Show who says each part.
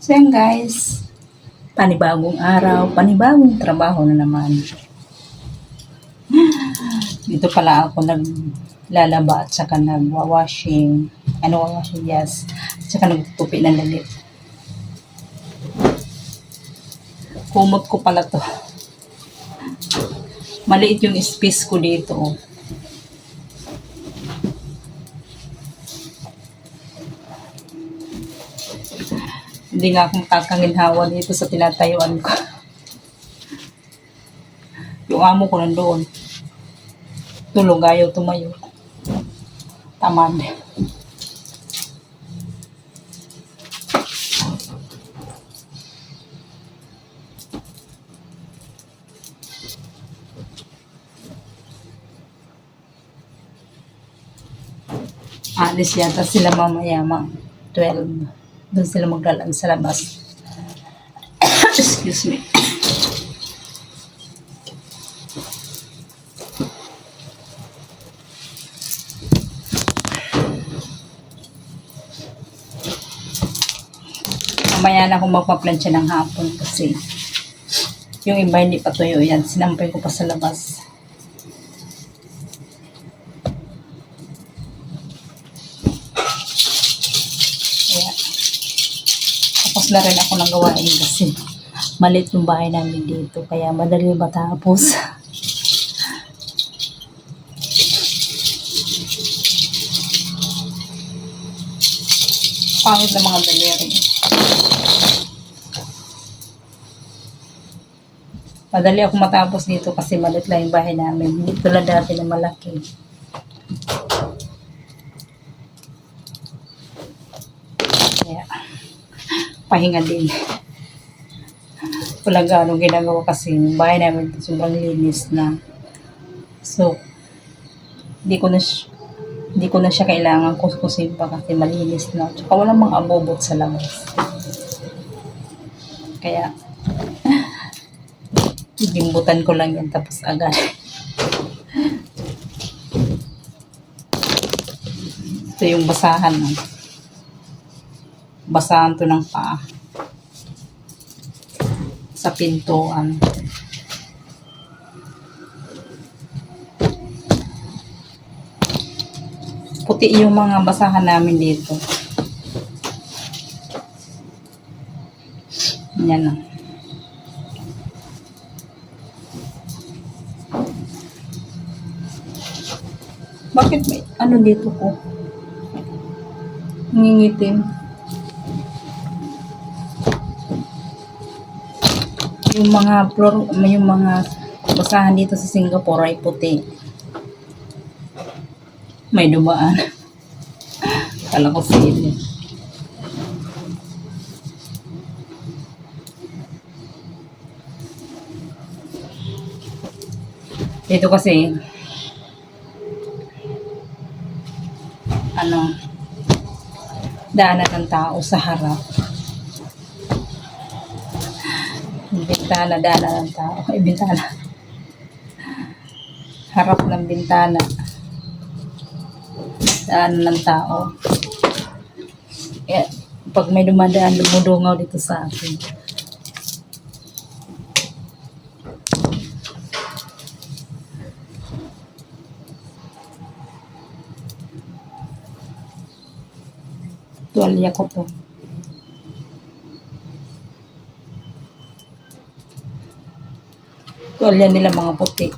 Speaker 1: So yan guys, panibagong araw, panibagong trabaho na naman. Dito pala ako naglalaba at saka nagwawashing. Washing, yes. At saka nagtutupi ng lalit. Kumot ko pala to. Maliit yung space ko dito. Hindi nga akong kakanginhawa dito sa tinatayuan ko. Yung amo ko nandoon. Tulog, ayaw tumayo. Tamad. Alis yata sila mamaya 12. Doon sila maglalaan sa labas. Excuse me. Mamaya na akong magpa-plancha ng hapon kasi yung iba hindi pa tuyo yan. Sinampay ko pa sa labas. Kaya, tapos na rin ako ng gawain kasi maliit yung bahay namin dito. Kaya madali matapos. Pangit na mga daliri. Madali ako matapos dito kasi maliit lang yung bahay namin. Hindi tulad dati na malaki. Kaya, pahinga din. Wala ganong ginagawa kasi yung bahay namin sobrang linis na. So, hindi ko na siya kailangan kuskusin pa kasi malinis na. Tsaka walang mga abobot sa labas. Kaya, ibimbutan ko lang yan tapos agad. Ito yung basahan. Basahan to ng paa. Sa pintuan. Puti yung mga basahan namin dito. Yan na. Bakit may ano dito ko? Nangingitim. Yung mga basahan dito sa Singapore ay puti. May dumaan. Kala ko sili. Dito kasi daanan ng tao sa harap. Bintana, daanan ng tao. Ay, bintana. Harap ng bintana. Daanan ng tao. Pag may dumadaan, lumudungaw dito sa akin. Tuwalya ko to. Tuwalya nila mga puti.